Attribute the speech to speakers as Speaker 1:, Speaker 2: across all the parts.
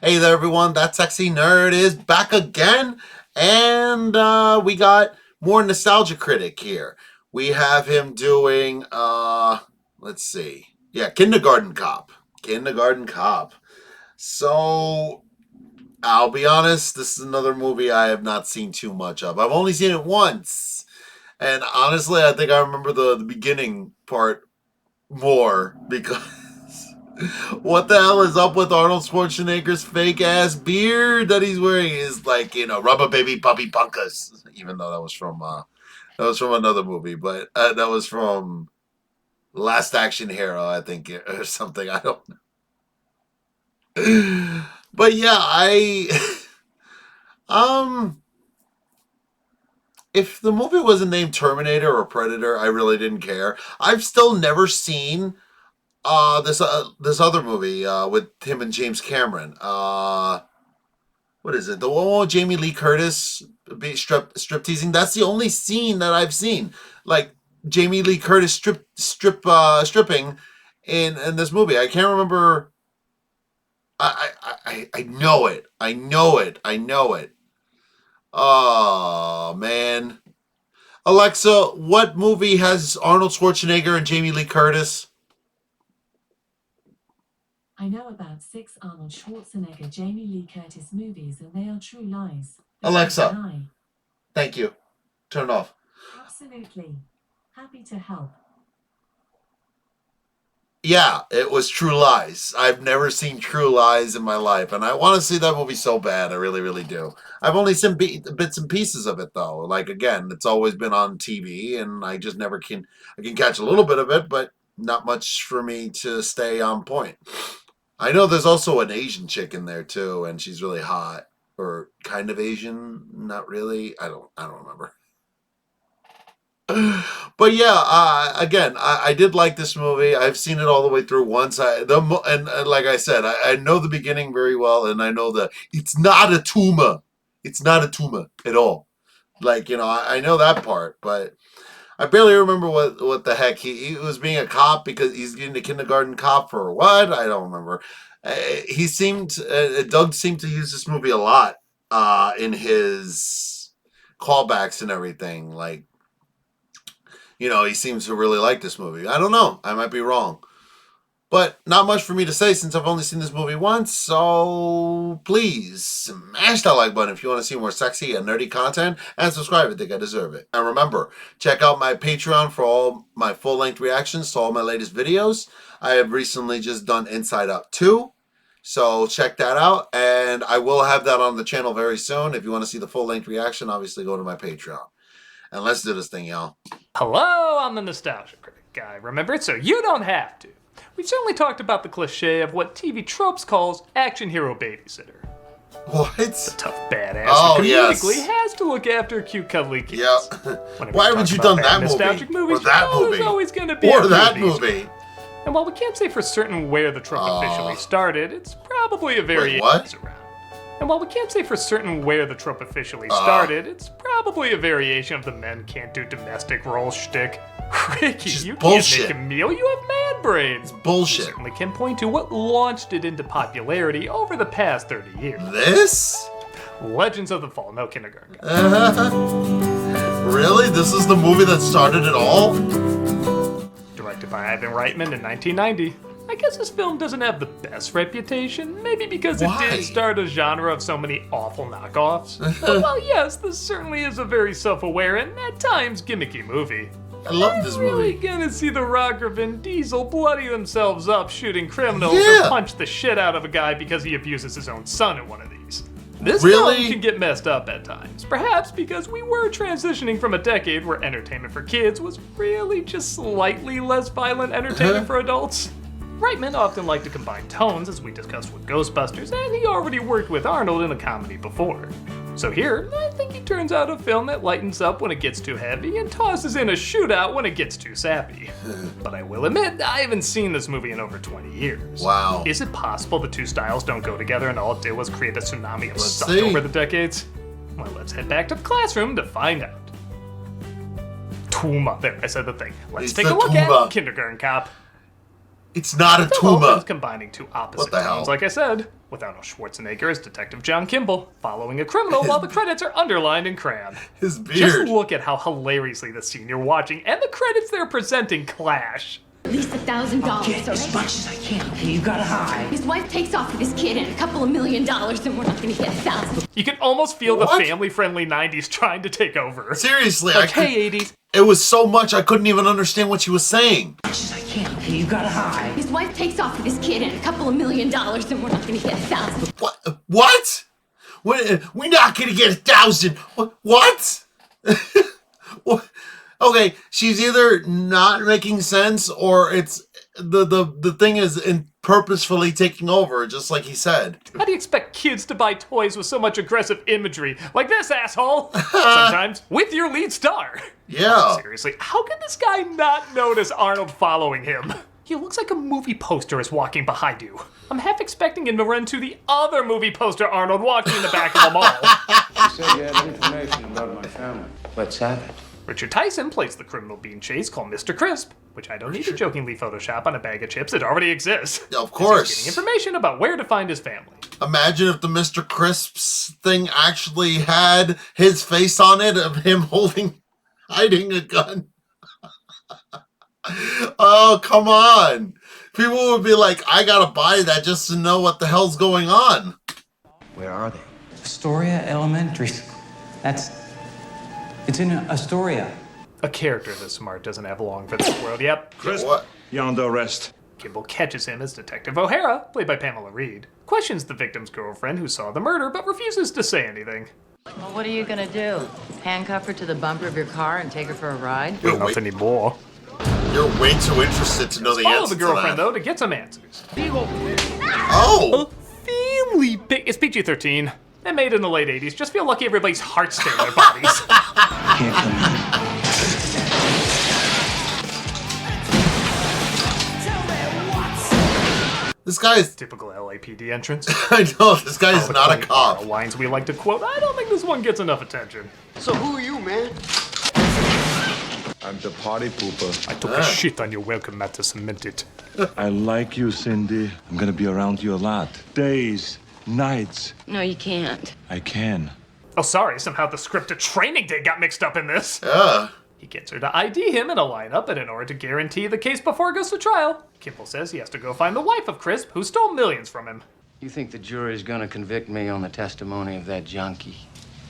Speaker 1: Hey there, everyone. That sexy nerd is back again, and we got more nostalgia critic here. We have him doing, let's see, yeah, Kindergarten Cop. Kindergarten Cop. So I'll be honest, this is another movie I have not seen too much of. I've only seen it once, and honestly, I think I remember the beginning part more because what the hell is up with Arnold Schwarzenegger's fake ass beard that he's wearing? Is like, rubber baby puppy punkas. Even though that was from another movie, but that was from Last Action Hero, I think, or something. I don't know. But yeah, I um if the movie wasn't named Terminator or Predator, I really didn't care. I've still never seen this other movie with him and James Cameron. What is it? The one with Jamie Lee Curtis strip teasing. That's the only scene that I've seen. Like Jamie Lee Curtis stripping in this movie. I can't remember. I know it. I know it. I know it. Oh man. Alexa, what movie has Arnold Schwarzenegger and Jamie Lee Curtis?
Speaker 2: I know about 6 Arnold Schwarzenegger, Jamie Lee Curtis movies, and they are true lies.
Speaker 1: Alexa, thank you. Turn it off.
Speaker 2: Absolutely. Happy to help.
Speaker 1: Yeah, it was True Lies. I've never seen True Lies in my life, and I want to see that movie so bad. I really, really do. I've only seen bits and pieces of it, though. Like, again, it's always been on TV, and I just never can. I can catch a little bit of it, but not much for me to stay on point. I know there's also an Asian chick in there too, and she's really hot, or kind of Asian. Not really. I don't remember. But yeah, again, I did like this movie. I've seen it all the way through once. And like I said, I know the beginning very well, and I know that it's not a tumor. It's not a tumor at all. Like, I know that part, but I barely remember what the heck he was being a cop because he's getting a kindergarten cop for what? I don't remember. Doug seemed to use this movie a lot in his callbacks and everything. Like, he seems to really like this movie. I don't know. I might be wrong. But not much for me to say since I've only seen this movie once. So please smash that like button if you want to see more sexy and nerdy content, and subscribe if you think I deserve it. And remember, check out my Patreon for all my full-length reactions to all my latest videos. I have recently just done Inside Out 2. So check that out, and I will have that on the channel very soon. If you want to see the full-length reaction, obviously go to my Patreon. And let's do this thing, y'all.
Speaker 3: Hello, I'm the Nostalgia Critic guy, remember? So you don't have to. We've certainly talked about the cliche of what TV tropes calls action hero babysitter.
Speaker 1: What?
Speaker 3: The tough badass
Speaker 1: who
Speaker 3: comedically has to look after cute cuddly kids.
Speaker 1: Yeah. Why haven't you done that
Speaker 3: nostalgic
Speaker 1: movie?
Speaker 3: Movies,
Speaker 1: Or that movie?
Speaker 3: There's always going to be
Speaker 1: or that movie.
Speaker 3: And while we can't say for certain where the trope officially started, it's probably a variation around. And while we can't say for certain where the trope officially started, it's probably a variation of the men can't do domestic role shtick. Ricky, you
Speaker 1: bullshit.
Speaker 3: Can't make a meal, you have man brains.
Speaker 1: It's bullshit.
Speaker 3: You certainly can point to what launched it into popularity over the past 30 years.
Speaker 1: This?
Speaker 3: Legends of the Fall, no kindergarten.
Speaker 1: Really? This is the movie that started it all?
Speaker 3: Directed by Ivan Reitman in 1990. I guess this film doesn't have the best reputation, maybe because it did start a genre of so many awful knockoffs. But while yes, this certainly is a very self-aware and at times gimmicky movie.
Speaker 1: I love this movie.
Speaker 3: Really gonna see The Rock or Vin Diesel bloody themselves up shooting criminals or punch the shit out of a guy because he abuses his own son in one of these. This film can get messed up at times, perhaps because we were transitioning from a decade where entertainment for kids was really just slightly less violent entertainment for adults. Reitman often liked to combine tones, as we discussed with Ghostbusters, and he already worked with Arnold in a comedy before. So here, I think he turns out a film that lightens up when it gets too heavy and tosses in a shootout when it gets too sappy. But I will admit, I haven't seen this movie in over 20 years.
Speaker 1: Wow.
Speaker 3: Is it possible the two styles don't go together and all it did was create a tsunami of suck over the decades? Well, let's head back to the classroom to find out. Tuma, there, I said the thing. Let's take a look at Kindergarten Cop.
Speaker 1: It's not a
Speaker 3: The
Speaker 1: tumor.
Speaker 3: opens combining two opposite
Speaker 1: What the hell?
Speaker 3: tones, like I said, with Arnold Schwarzenegger as Detective John Kimball, following a criminal while the credits are underlined in crayon.
Speaker 1: His beard.
Speaker 3: Just look at how hilariously the scene you're watching and the credits they're presenting clash.
Speaker 4: At least $1,000.
Speaker 5: Get as much as I can, okay? You gotta hide.
Speaker 4: His wife takes off with this kid and a couple of $1 million, and we're not gonna get $1,000.
Speaker 3: You can almost feel
Speaker 1: What?
Speaker 3: the family-friendly 90s trying to take over.
Speaker 1: Seriously,
Speaker 3: Like, hey, 80s.
Speaker 1: it was so much I couldn't even understand what she was saying.
Speaker 5: As much as I can, okay? You gotta hide.
Speaker 4: His wife takes off with this kid and a couple of $1 million, and we're not gonna get $1,000.
Speaker 1: What? What? We're not gonna get 1,000. What? What? Okay, she's either not making sense or it's the thing is purposefully taking over, just like he said.
Speaker 3: How do you expect kids to buy toys with so much aggressive imagery? Like this, asshole! Sometimes with your lead star.
Speaker 1: Yeah.
Speaker 3: Seriously, how can this guy not notice Arnold following him? He looks like a movie poster is walking behind you. I'm half expecting him to run to the other movie poster Arnold walking in the back of the mall.
Speaker 6: You said you had information about my family. Let's have it.
Speaker 3: Richard Tyson plays the criminal being chased called Mr. Crisp, which I don't need to jokingly Photoshop on a bag of chips. It already exists.
Speaker 1: Of course.
Speaker 3: He's getting information about where to find his family.
Speaker 1: Imagine if the Mr. Crisps thing actually had his face on it of him hiding a gun. Oh, come on. People would be like, I gotta buy that just to know what the hell's going on.
Speaker 6: Where are they?
Speaker 7: Astoria Elementary School. It's in Astoria.
Speaker 3: A character this smart doesn't have long for this world. Yep.
Speaker 1: What?
Speaker 8: You're under arrest.
Speaker 3: Kimball catches him as Detective O'Hara, played by Pamela Reed, questions the victim's girlfriend who saw the murder but refuses to say anything.
Speaker 9: Well, what are you gonna do? Handcuff her to the bumper of your car and take her for a ride?
Speaker 3: Not anymore.
Speaker 1: You're way too interested to know the
Speaker 3: Follow
Speaker 1: answer
Speaker 3: the
Speaker 1: to
Speaker 3: girlfriend,
Speaker 1: that.
Speaker 3: though, to get some answers.
Speaker 1: Oh!
Speaker 3: Family pic. It's PG-13. And made in the late 80s. Just feel lucky everybody's hearts stay in their bodies.
Speaker 6: Can't come in.
Speaker 1: This guy is...
Speaker 3: Typical LAPD entrance.
Speaker 1: I know, this guy is
Speaker 3: The
Speaker 1: not a
Speaker 3: quaint
Speaker 1: cop.
Speaker 3: lines we like to quote. I don't think this one gets enough attention.
Speaker 10: So who are you, man?
Speaker 8: I'm the party pooper.
Speaker 3: I took a shit on your welcome mat to cement it.
Speaker 8: I like you, Cindy. I'm gonna be around you a lot. Days, nights.
Speaker 9: No, you can't.
Speaker 8: I can.
Speaker 3: Oh, sorry. Somehow the script to Training Day got mixed up in this.
Speaker 1: Yeah.
Speaker 3: He gets her to ID him in a lineup, and in order to guarantee the case before it goes to trial, Kimball says he has to go find the wife of Crisp, who stole millions from him.
Speaker 6: You think the jury's gonna convict me on the testimony of that junkie?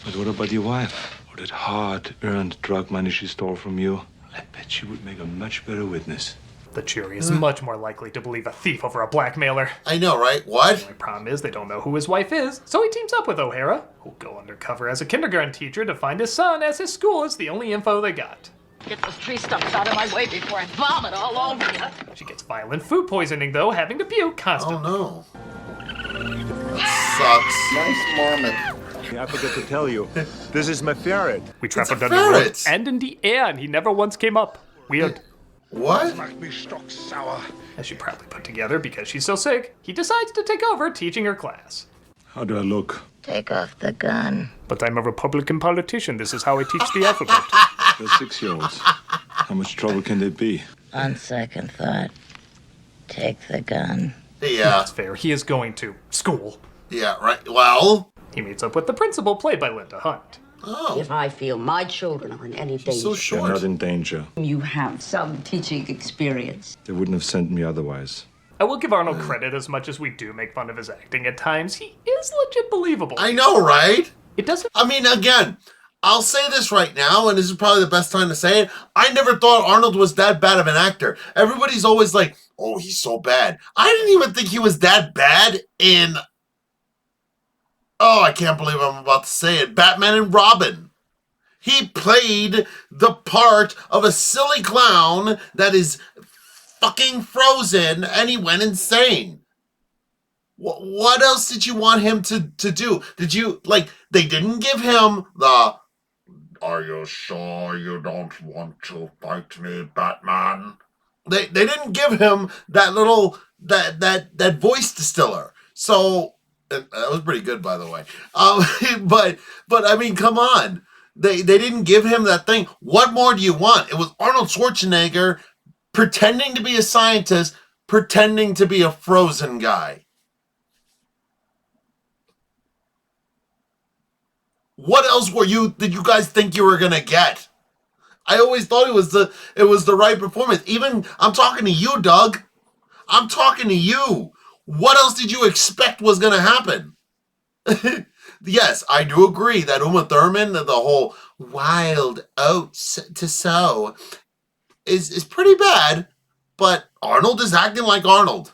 Speaker 8: But what about your wife? Or that hard-earned drug money she stole from you? I bet she would make a much better witness.
Speaker 3: The jury is much more likely to believe a thief over a blackmailer.
Speaker 1: I know, right? What?
Speaker 3: The problem is they don't know who his wife is, so he teams up with O'Hara, who'll go undercover as a kindergarten teacher to find his son, as his school is the only info they got.
Speaker 9: Get those tree stumps out of my way before I vomit all over you.
Speaker 3: She gets violent food poisoning, though, having to puke
Speaker 1: Oh
Speaker 3: constantly.
Speaker 1: no. That
Speaker 8: Nice marmot. I forgot to tell you. This is my ferret.
Speaker 3: We traveled
Speaker 1: a
Speaker 3: under the road
Speaker 1: ferret.
Speaker 3: and in the air, and he never once came up. Weird.
Speaker 1: sucks. What?
Speaker 8: Me stock sour.
Speaker 3: As she proudly put together because she's so sick, he decides to take over teaching her class.
Speaker 8: How do I look?
Speaker 9: Take off the gun.
Speaker 3: But I'm a Republican politician. This is how I teach the alphabet.
Speaker 8: They're 6-year-olds. How much trouble can they be?
Speaker 9: On second thought, take the gun.
Speaker 1: Yeah.
Speaker 3: That's fair. He is going to school.
Speaker 1: Yeah, right. Well.
Speaker 3: He meets up with the principal, played by Linda Hunt.
Speaker 1: Oh.
Speaker 11: If I feel my children are in any danger,
Speaker 1: So
Speaker 8: They're
Speaker 1: short.
Speaker 8: not in danger.
Speaker 11: you have some teaching experience.
Speaker 8: They wouldn't have sent me otherwise.
Speaker 3: I will give Arnold credit as much as we do make fun of his acting at times. He is legit believable.
Speaker 1: I know, right?
Speaker 3: It doesn't.
Speaker 1: I mean, again, I'll say this right now, and this is probably the best time to say it. I never thought Arnold was that bad of an actor. Everybody's always like, oh, he's so bad. I didn't even think he was that bad in... Oh, I can't believe I'm about to say it. Batman and Robin. He played the part of a silly clown that is fucking frozen, and he went insane. What else did you want him to do? Did you, like, they didn't give him the, are you sure you don't want to fight me, Batman? They didn't give him that little, that voice distiller. So, that was pretty good, by the way. But I mean, come on. They didn't give him that thing. What more do you want? It was Arnold Schwarzenegger pretending to be a scientist pretending to be a Frozen guy. What else did you guys think you were gonna get? I always thought it was the right performance. Even I'm talking to you, Doug. I'm talking to you. What else did you expect was gonna happen? Yes, I do agree that Uma Thurman, the whole wild oats to sow, is pretty bad. But Arnold is acting like Arnold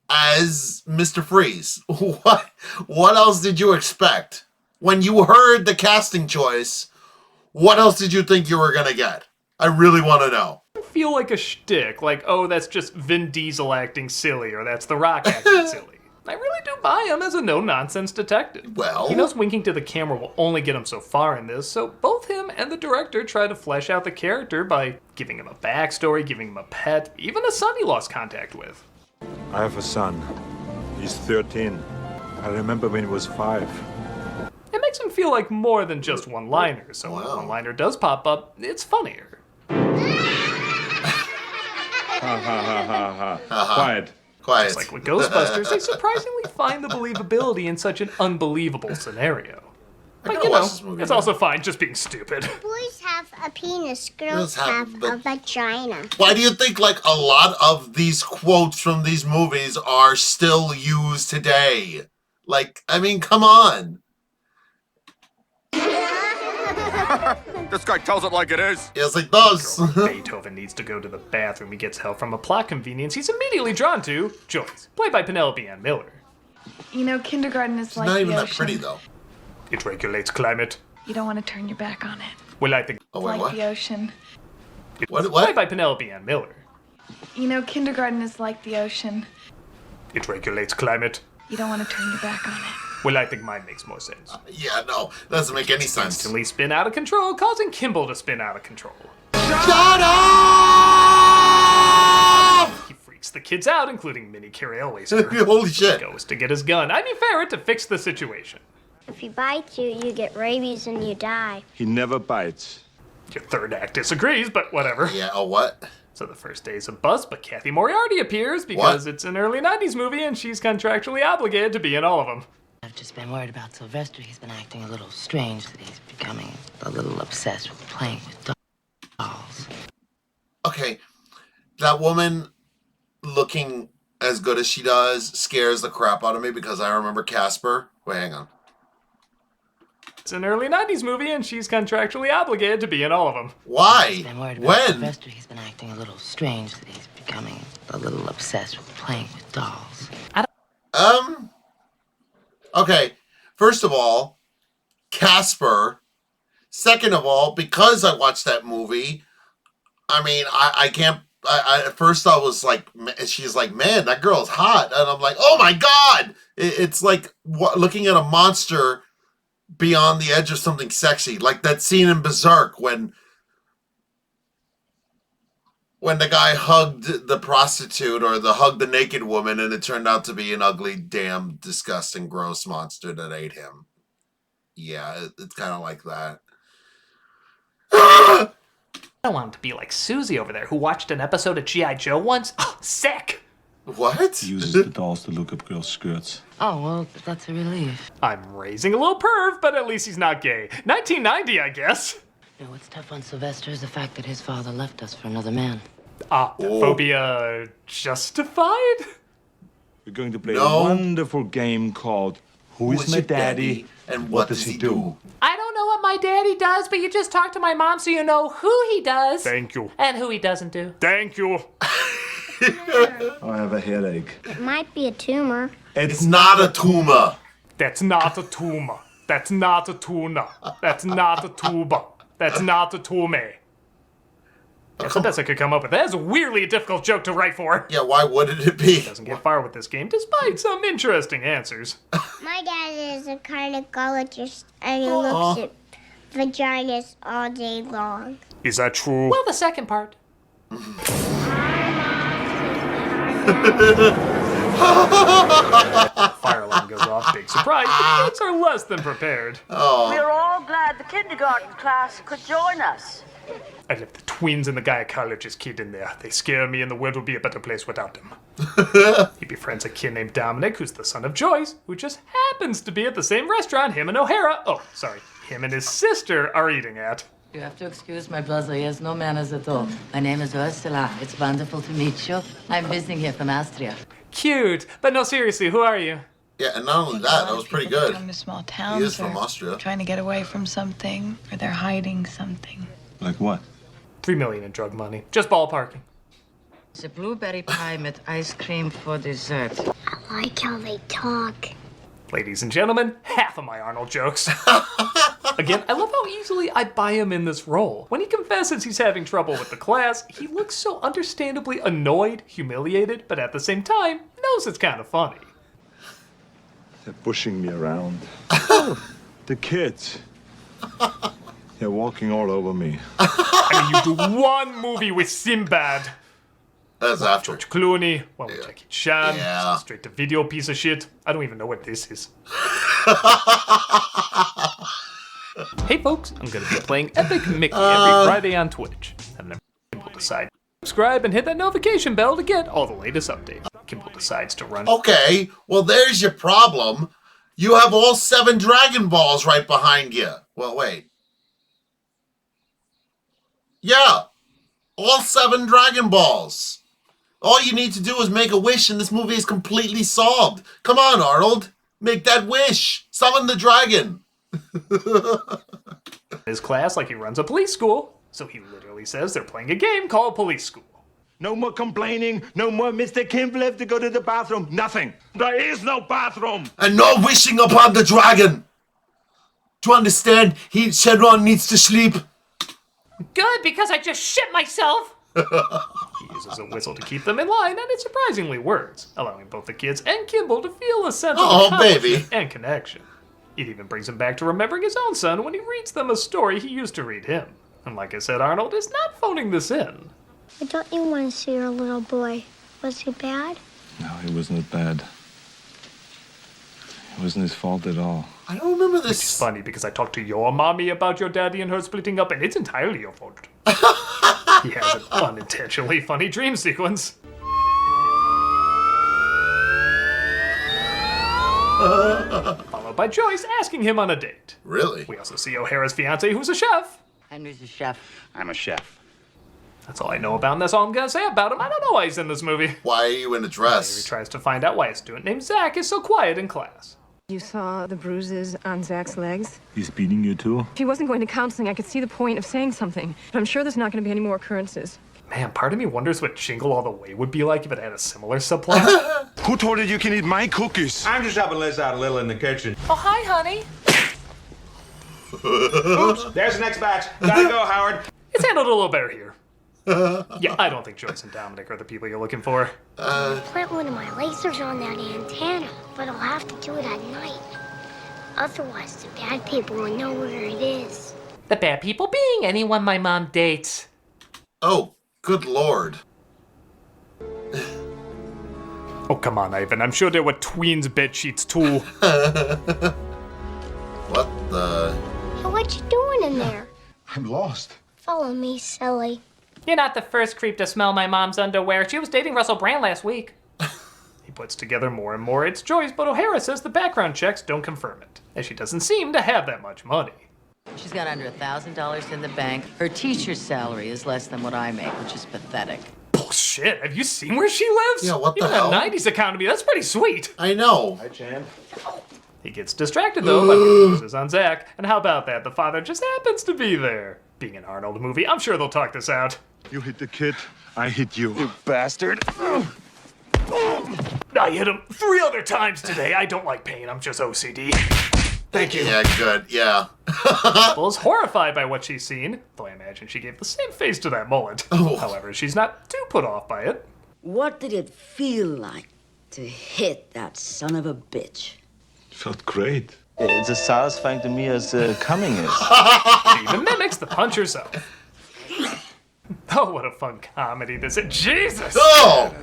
Speaker 1: as Mr. Freeze. What else did you expect? When you heard the casting choice, what else did you think you were going to get? I really want to know.
Speaker 3: I feel like a shtick, like, oh, that's just Vin Diesel acting silly, or that's The Rock acting silly. I really do buy him as a no-nonsense detective.
Speaker 1: Well,
Speaker 3: he knows winking to the camera will only get him so far in this, so both him and the director try to flesh out the character by giving him a backstory, giving him a pet, even a son he lost contact with.
Speaker 8: I have a son. He's 13. I remember when he was 5.
Speaker 3: It makes him feel like more than just one-liners, so when a one-liner does pop up, it's funnier.
Speaker 8: Quiet.
Speaker 3: Just like with Ghostbusters, they surprisingly find the believability in such an unbelievable scenario. But you know, it's also fine just being stupid.
Speaker 10: Boys have a penis, girls have a vagina.
Speaker 1: Why do you think like a lot of these quotes from these movies are still used today? Like, I mean, come on.
Speaker 12: This guy tells it like it is.
Speaker 1: Yes, it does.
Speaker 3: Beethoven needs to go to the bathroom. He gets help from a plot convenience he's immediately drawn to. Joyce, played by Penelope Ann Miller.
Speaker 13: You know, kindergarten is like
Speaker 1: not
Speaker 13: the
Speaker 1: even
Speaker 13: ocean.
Speaker 1: that pretty, though.
Speaker 3: It regulates climate.
Speaker 13: You don't want to turn your back on it.
Speaker 3: Well, I think...
Speaker 1: Oh, wait,
Speaker 13: like
Speaker 1: what?
Speaker 13: the ocean.
Speaker 1: What?
Speaker 3: Played by Penelope Ann Miller.
Speaker 13: You know, kindergarten is like the ocean.
Speaker 3: It regulates climate.
Speaker 13: You don't want to turn your back on it.
Speaker 3: Well, I think mine makes more sense.
Speaker 1: Yeah, no, doesn't make any sense.
Speaker 3: Instantly spin out of control, causing Kimball to spin out of control.
Speaker 1: Shut up!
Speaker 3: He freaks the kids out, including Minnie Carell.
Speaker 1: Holy shit.
Speaker 3: Goes to get his gun. I mean, Ferret to fix the situation.
Speaker 10: If he bites you, you get rabies and you die.
Speaker 8: He never bites.
Speaker 3: Your third act disagrees, but whatever.
Speaker 1: Yeah, oh, what?
Speaker 3: So the first day's a bust, but Kathy Moriarty appears because it's an early 90s movie and she's contractually obligated to be in all of them.
Speaker 9: I've just been worried about Sylvester. He's been acting a little strange, that he's becoming a little obsessed with playing with dolls.
Speaker 1: Okay, that woman looking as good as she does scares the crap out of me because I remember Casper. Wait, hang on.
Speaker 3: It's an early 90s movie and she's contractually obligated to be in all of them.
Speaker 1: Why?
Speaker 9: Been worried about
Speaker 1: When?
Speaker 9: Sylvester. He's been acting a little strange, that he's becoming a little obsessed with playing with dolls.
Speaker 1: Okay, first of all, Casper. Second of all, because I watched that movie, I mean, I can't. At first I was like, she's like, man, that girl's hot, and I'm like, oh my god, it's like looking at a monster beyond the edge of something sexy, like that scene in Berserk when the guy hugged the prostitute or hugged the naked woman and it turned out to be an ugly, damn, disgusting, gross monster that ate him. Yeah, it's kind of like that.
Speaker 3: I don't want him to be like Susie over there who watched an episode of G.I. Joe once. Oh, sick!
Speaker 1: What?
Speaker 8: He uses the dolls to look up girls' skirts.
Speaker 9: Oh, well, that's a relief.
Speaker 3: I'm raising a little perv, but at least he's not gay. 1990, I guess.
Speaker 9: You know, what's tough on Sylvester is the fact that his father left us for another man.
Speaker 3: Phobia justified?
Speaker 8: We're going to play a wonderful game called Who is My Daddy
Speaker 1: and What Does He Do?
Speaker 14: I don't know what my daddy does, but you just talk to my mom so you know who he does.
Speaker 3: Thank you.
Speaker 14: And who he doesn't do.
Speaker 3: Thank you.
Speaker 8: I have a headache.
Speaker 10: It might be a tumor.
Speaker 1: It's not a tumor.
Speaker 3: That's not a tumor. That's not a tuna. That's not a tuba. That's not a tume. That's the best I could come up with. That is weirdly a difficult joke to write for.
Speaker 1: Yeah, why wouldn't it be?
Speaker 3: Doesn't get far with this game, despite some interesting answers.
Speaker 10: My dad is a gynecologist and he looks at vaginas all day long.
Speaker 3: Is that true?
Speaker 14: Well, the second part.
Speaker 3: Fire alarm goes off. Big surprise. The kids are less than prepared.
Speaker 15: We're all glad the kindergarten class could join us.
Speaker 3: I left the twins and the gynecologist kid in there. They scare me and the world would be a better place without them. He befriends a kid named Dominic, who's the son of Joyce, who just happens to be at the same restaurant him and him and his sister are eating at.
Speaker 9: You have to excuse my brother. He has no manners at all. My name is Ursula. It's wonderful to meet you. I'm visiting here from Austria.
Speaker 3: Cute. But no, seriously, who are you?
Speaker 1: Yeah, and not only that was pretty good.
Speaker 13: Come to small towns.
Speaker 1: He is from Austria.
Speaker 13: Trying to get away from something, or they're hiding something.
Speaker 8: Like what?
Speaker 3: $3 million in drug money. Just ballparking.
Speaker 9: It's a blueberry pie with ice cream for dessert.
Speaker 10: I like how they talk.
Speaker 3: Ladies and gentlemen, half of my Arnold jokes. Again, I love how easily I buy him in this role. When he confesses he's having trouble with the class, he looks so understandably annoyed, humiliated, but at the same time, knows it's kind of funny.
Speaker 8: They're pushing me around. The kids. They're walking all over me.
Speaker 3: I mean, you do one movie with Sinbad.
Speaker 1: That's after.
Speaker 3: George Clooney, one with Jackie Chan,
Speaker 1: Yeah.
Speaker 3: straight to video piece of shit. I don't even know what this is. Hey folks, I'm gonna be playing Epic Mickey every Friday on Twitch. And then Kimball decides to subscribe and hit that notification bell to get all the latest updates. Kimball decides to run.
Speaker 1: Okay, well there's your problem. You have all 7 Dragon Balls right behind you. Well, wait. Yeah, all 7 Dragon Balls. All you need to do is make a wish and this movie is completely solved. Come on, Arnold. Make that wish. Summon the dragon.
Speaker 3: His class like he runs a police school, so he literally says they're playing a game called Police School.
Speaker 8: No more complaining. No more Mr. Kimball have to go to the bathroom. Nothing. There is no bathroom.
Speaker 1: And no wishing upon the dragon. Do you understand? Shenron needs to sleep.
Speaker 14: Good, because I just shit myself.
Speaker 3: He uses a whistle to keep them in line, and it surprisingly works, allowing both the kids and Kimball to feel a sense of accomplishment and connection. It even brings him back to remembering his own son when he reads them a story he used to read him. And like I said, Arnold is not phoning this in.
Speaker 10: Why don't you want to see your little boy? Was he bad?
Speaker 8: No, he wasn't bad. It wasn't his fault at all.
Speaker 1: I don't remember this.
Speaker 3: It's funny because I talked to your mommy about your daddy and her splitting up, and it's entirely your fault. He has an unintentionally funny dream sequence. Followed by Joyce asking him on a date.
Speaker 1: Really?
Speaker 3: We also see O'Hara's fiance, who's a chef.
Speaker 9: Henry's a chef.
Speaker 8: I'm a chef.
Speaker 3: That's all I know about him. That's all I'm gonna say about him. I don't know why he's in this movie.
Speaker 1: Why are you in a
Speaker 3: He
Speaker 1: dress?
Speaker 3: tries to find out why a student named Zach is so quiet in class.
Speaker 15: You saw the bruises on Zach's legs?
Speaker 8: He's beating you too?
Speaker 15: If he wasn't going to counseling, I could see the point of saying something. But I'm sure there's not going to be any more occurrences.
Speaker 3: Man, part of me wonders what Jingle All the Way would be like if it had a similar subplot.
Speaker 8: Who told you you can eat my cookies?
Speaker 16: I'm just helping Liz out a little in the kitchen.
Speaker 14: Oh, hi, honey.
Speaker 16: Oops, there's the next batch. Gotta go, Howard.
Speaker 3: It's handled a little better here. Yeah, I don't think Joyce and Dominic are the people you're looking for.
Speaker 10: Plant one of my lasers on that antenna, but I'll have to do it at night. Otherwise, the bad people will know where it is.
Speaker 14: The bad people being anyone my mom dates.
Speaker 1: Oh, good lord.
Speaker 3: Oh, come on, Ivan. I'm sure there were tweens bed sheets too.
Speaker 1: What the?
Speaker 10: Hey, what you doing in there?
Speaker 8: I'm lost.
Speaker 10: Follow me, silly.
Speaker 14: You're not the first creep to smell my mom's underwear. She was dating Russell Brand last week.
Speaker 3: He puts together more and more it's Joyce, but O'Hara says the background checks don't confirm it, as she doesn't seem to have that much money.
Speaker 9: She's got under $1,000 in the bank. Her teacher's salary is less than what I make, which is pathetic.
Speaker 3: Bullshit, have you seen where she lives?
Speaker 1: Yeah, what the
Speaker 3: Even
Speaker 1: hell?
Speaker 3: a 90s economy, that's pretty sweet.
Speaker 1: I know.
Speaker 16: Hi, Chan.
Speaker 3: He gets distracted though by what he loses on Zach, and how about that? The father just happens to be there. Being an Arnold movie, I'm sure they'll talk this out.
Speaker 8: You hit the kid, I hit you. You bastard.
Speaker 3: I hit him 3 other times today. I don't like pain, I'm just OCD. Thank you.
Speaker 1: Yeah, good. Yeah.
Speaker 3: Bill's horrified by what she's seen, though I imagine she gave the same face to that mullet.
Speaker 1: Oh.
Speaker 3: However, she's not too put off by it.
Speaker 11: What did it feel like to hit that son of a bitch?
Speaker 8: Felt great.
Speaker 17: It's as satisfying to me as coming is.
Speaker 3: She even mimics the punch herself. Oh, what a fun comedy this is. Jesus!
Speaker 1: Oh!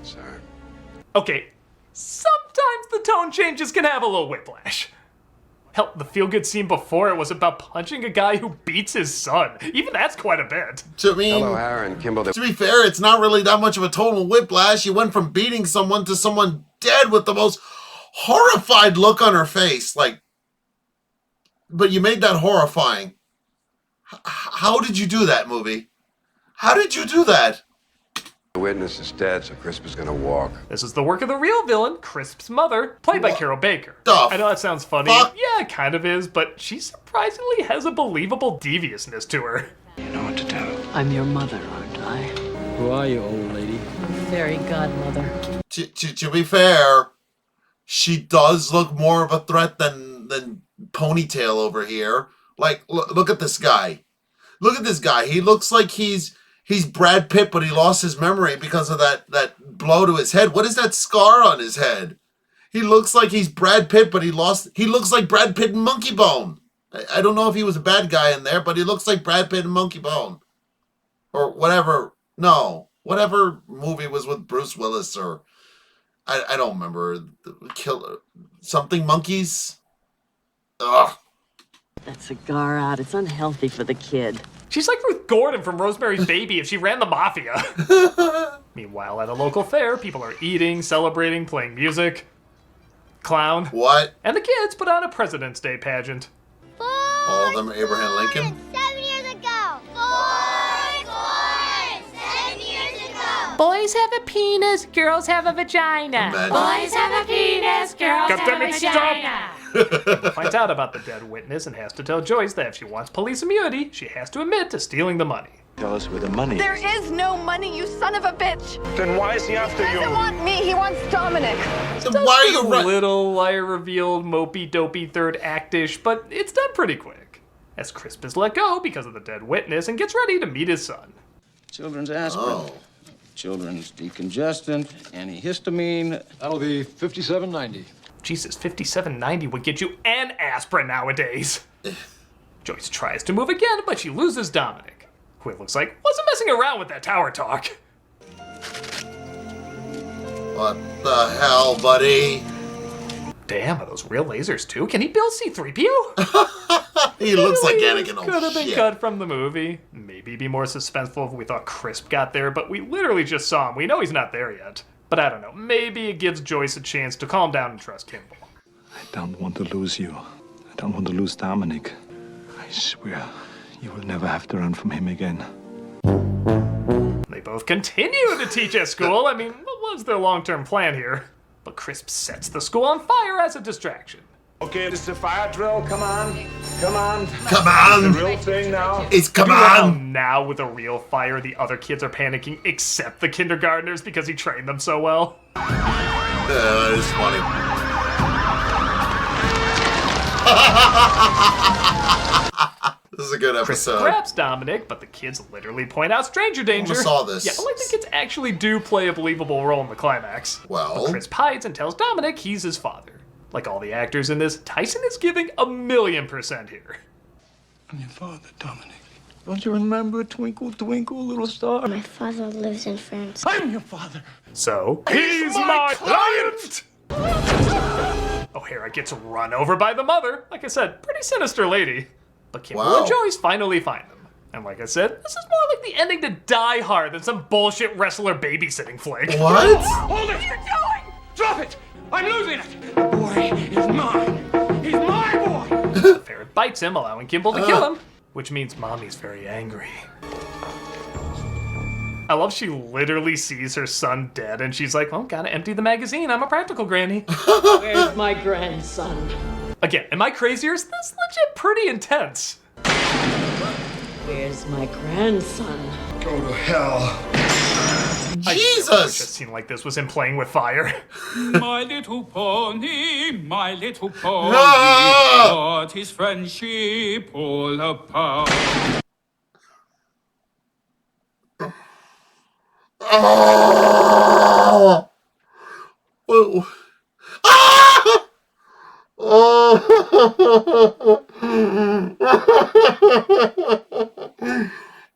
Speaker 3: Okay, sometimes the tone changes can have a little whiplash. Hell, the feel-good scene before it was about punching a guy who beats his son. Even that's quite a bit.
Speaker 12: Hello, Aaron, Kimball.
Speaker 1: To be fair, it's not really that much of a total whiplash. You went from beating someone to someone dead with the most horrified look on her face. Like, but you made that horrifying. How did you do that, movie? How did you do that?
Speaker 12: The witness is dead, so Crisp is gonna walk.
Speaker 3: This is the work of the real villain, Crisp's mother, played by Carol Baker. I know that sounds funny.
Speaker 1: Fuck?
Speaker 3: Yeah, it kind of is, but she surprisingly has a believable deviousness to her.
Speaker 8: You know what to do.
Speaker 18: I'm your mother, aren't I?
Speaker 19: Who are you, old lady?
Speaker 18: Fairy godmother.
Speaker 1: To be fair, she does look more of a threat than Ponytail over here. Like, look at this guy. Look at this guy. He looks like he's Brad Pitt, but he lost his memory because of that blow to his head. What is that scar on his head? He looks like he's Brad Pitt, but he looks like Brad Pitt in Monkey Bone. I don't know if he was a bad guy in there, but he looks like Brad Pitt in Monkey Bone. Or whatever. No. Whatever movie was with Bruce Willis, or I don't remember. Killer something monkeys. Ugh.
Speaker 18: That cigar out. It's unhealthy for the kid.
Speaker 3: She's like Ruth Gordon from Rosemary's Baby if she ran the mafia. Meanwhile, at a local fair, people are eating, celebrating, playing music. Clown.
Speaker 1: What?
Speaker 3: And the kids put on a President's Day pageant.
Speaker 1: All of them are Abraham Lincoln?
Speaker 10: 7 years ago. 7 years ago.
Speaker 14: Boys have a penis, girls have a vagina.
Speaker 1: Imagine.
Speaker 14: Boys have a penis, girls
Speaker 3: Got
Speaker 14: have
Speaker 3: them
Speaker 14: a
Speaker 3: mixed
Speaker 14: vagina.
Speaker 3: Finds out about the dead witness and has to tell Joyce that if she wants police immunity, she has to admit to stealing the money.
Speaker 8: Tell us where the money
Speaker 15: There
Speaker 8: is.
Speaker 15: is no money, you son of a bitch.
Speaker 16: Then why is he after
Speaker 15: He
Speaker 16: you?
Speaker 15: doesn't want me, he wants Dominic.
Speaker 1: Why are you
Speaker 3: A little liar revealed, mopey dopey third actish, but it's done pretty quick. As Crisp is let go because of the dead witness and gets ready to meet his son.
Speaker 6: Children's aspirin. Children's decongestant, antihistamine.
Speaker 19: That'll be $57.90.
Speaker 3: Jesus, $57.90 would get you an aspirin nowadays. Joyce tries to move again, but she loses Dominic, who it looks like wasn't messing around with that tower talk.
Speaker 1: What the hell, buddy?
Speaker 3: Damn, are those real lasers too? Can he build C-3PO?
Speaker 1: He looks like Anakin.
Speaker 3: Could have been
Speaker 1: shit.
Speaker 3: cut from the movie. Maybe be more suspenseful if we thought Crisp got there, but we literally just saw him. We know he's not there yet. But I don't know, maybe it gives Joyce a chance to calm down and trust Kimball.
Speaker 8: I don't want to lose you. I don't want to lose Dominic. I swear, you will never have to run from him again.
Speaker 3: They both continue to teach at school. I mean, what was their long-term plan here? But Crisp sets the school on fire as a distraction.
Speaker 16: Okay, this is a fire drill. Come on. Come on.
Speaker 1: Come on.
Speaker 16: It's a real thing now.
Speaker 1: It's come
Speaker 3: Meanwhile,
Speaker 1: on.
Speaker 3: now with a real fire, the other kids are panicking except the kindergartners because he trained them so well.
Speaker 1: That is funny. This is a good
Speaker 3: Crisp
Speaker 1: episode.
Speaker 3: grabs Dominic, but the kids literally point out stranger danger.
Speaker 1: saw this.
Speaker 3: Yeah, like the kids actually do play a believable role in the climax.
Speaker 1: Well.
Speaker 3: But Crisp hides and tells Dominic he's his father. Like all the actors in this, Tyson is giving 1,000,000% here.
Speaker 17: I'm your father, Dominic. Don't you remember Twinkle, Twinkle, Little Star?
Speaker 10: My father lives in France.
Speaker 17: I'm your father.
Speaker 3: So, he's my client! O'Hara gets run over by the mother. Like I said, pretty sinister lady. But Kimball and Joyce finally find them. And like I said, this is more like the ending to Die Hard than some bullshit wrestler babysitting flick.
Speaker 1: What?
Speaker 16: Hold it! What are you doing? Drop it! I'm losing it! The boy is mine! He's my boy!
Speaker 3: The ferret bites him, allowing Kimball to kill him, which means Mommy's very angry. I love she literally sees her son dead and she's like, well, gotta empty the magazine. I'm a practical granny.
Speaker 18: Where's my grandson?
Speaker 3: Again, am I crazy or is this legit pretty intense?
Speaker 18: Where's my grandson?
Speaker 16: Go to hell.
Speaker 1: Jesus!
Speaker 3: I just seemed like this was him playing with fire.
Speaker 20: My little pony, my little pony,
Speaker 1: No!
Speaker 20: got his friendship all apart.
Speaker 1: Oh! Whoa. Ah! Oh!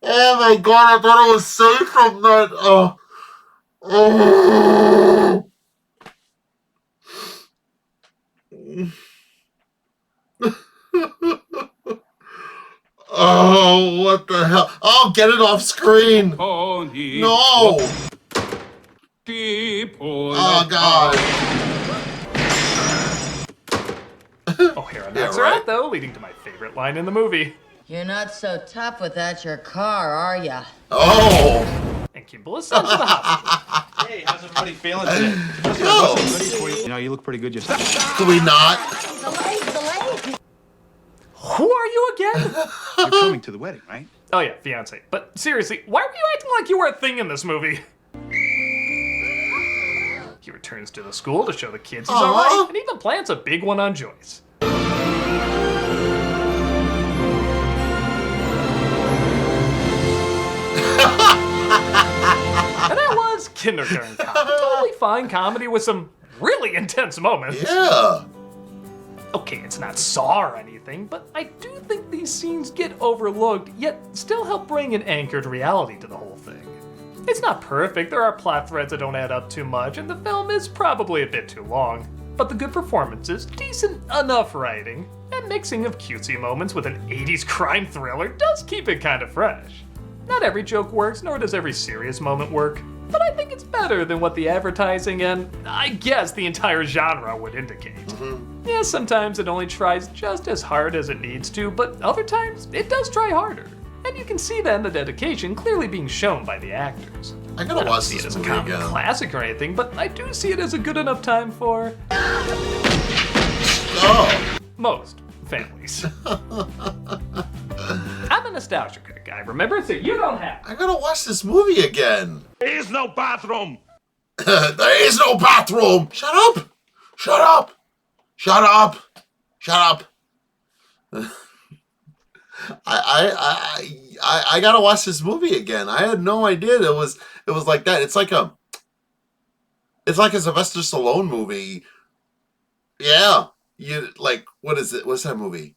Speaker 1: Oh my god, I thought I was safe from that. Oh. Oh. Oh, what the hell? Oh, get it off screen.
Speaker 20: Pony.
Speaker 1: No. Oh, God.
Speaker 3: O'Hara knocks her out, though, leading to my favorite line in the movie.
Speaker 9: You're not so tough without your car, are ya?
Speaker 1: Oh!
Speaker 3: And Kimball is sent to the hospital.
Speaker 21: Hey, how's everybody feeling today? You know, you look pretty good yourself.
Speaker 1: Could we not?
Speaker 3: Who are you again?
Speaker 21: You're coming to the wedding, right?
Speaker 3: Oh yeah, fiance. But seriously, why were you acting like you were a thing in this movie? He returns to the school to show the kids he's alright, and even plants a big one on Joyce. And that was kindergarten comedy. Totally fine comedy with some really intense moments.
Speaker 1: Yeah.
Speaker 3: Okay, it's not Saw or anything, but I do think these scenes get overlooked, yet still help bring an anchored reality to the whole thing. It's not perfect, there are plot threads that don't add up too much, and the film is probably a bit too long. But the good performances, decent enough writing, and mixing of cutesy moments with an 80s crime thriller does keep it kind of fresh. Not every joke works, nor does every serious moment work, but I think it's better than what the advertising and, I guess, the entire genre would indicate. Yeah, sometimes it only tries just as hard as it needs to, but other times it does try harder. And you can see that in the dedication clearly being shown by the actors.
Speaker 1: I gotta watch
Speaker 3: see
Speaker 1: this
Speaker 3: it as a
Speaker 1: movie
Speaker 3: common
Speaker 1: again.
Speaker 3: classic or anything, but I do see it as a good enough time for most families. I'm a nostalgia critic, I remember, so you don't have.
Speaker 1: I gotta watch this movie again.
Speaker 21: There is no bathroom.
Speaker 1: There is no bathroom. Shut up. Shut up. Shut up. Shut up. I gotta watch this movie again. I had no idea it was like that. It's like a Sylvester Stallone movie. Yeah. You like, what is it? What's that movie?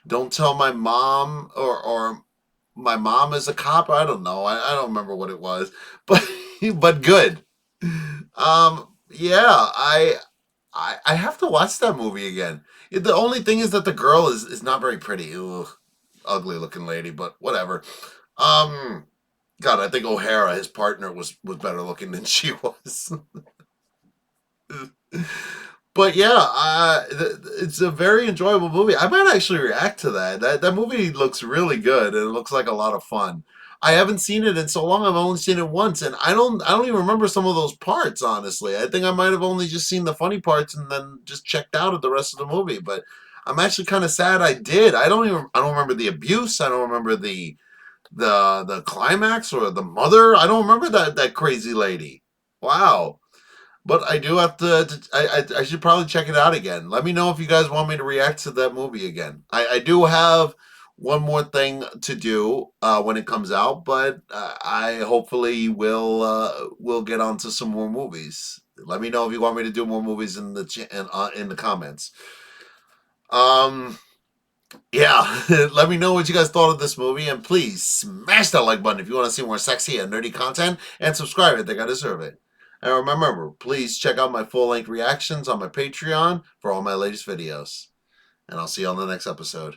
Speaker 1: Don't Tell My Mom, or My Mom is a Cop. I don't know. I don't remember what it was, but good. Yeah, I have to watch that movie again. The only thing is that the girl is not very pretty. Ugh, ugly looking lady, but whatever. God, I think O'Hara, his partner, was better looking than she was. But yeah, it's a very enjoyable movie. I might actually react to that. That movie looks really good, and it looks like a lot of fun. I haven't seen it in so long. I've only seen it once, and I don't even remember some of those parts. Honestly, I think I might have only just seen the funny parts and then just checked out of the rest of the movie. But I'm actually kind of sad I did. I don't remember the abuse. I don't remember the climax or the mother. I don't remember that crazy lady. Wow. But I do have to I should probably check it out again. Let me know if you guys want me to react to that movie again. I do have one more thing to do when it comes out, but I hopefully will get onto some more movies. Let me know if you want me to do more movies in the comments. Yeah, let me know what you guys thought of this movie, and please smash that like button if you want to see more sexy and nerdy content, and subscribe if they I deserve it. And remember, please check out my full-length reactions on my Patreon for all my latest videos. And I'll see you on the next episode.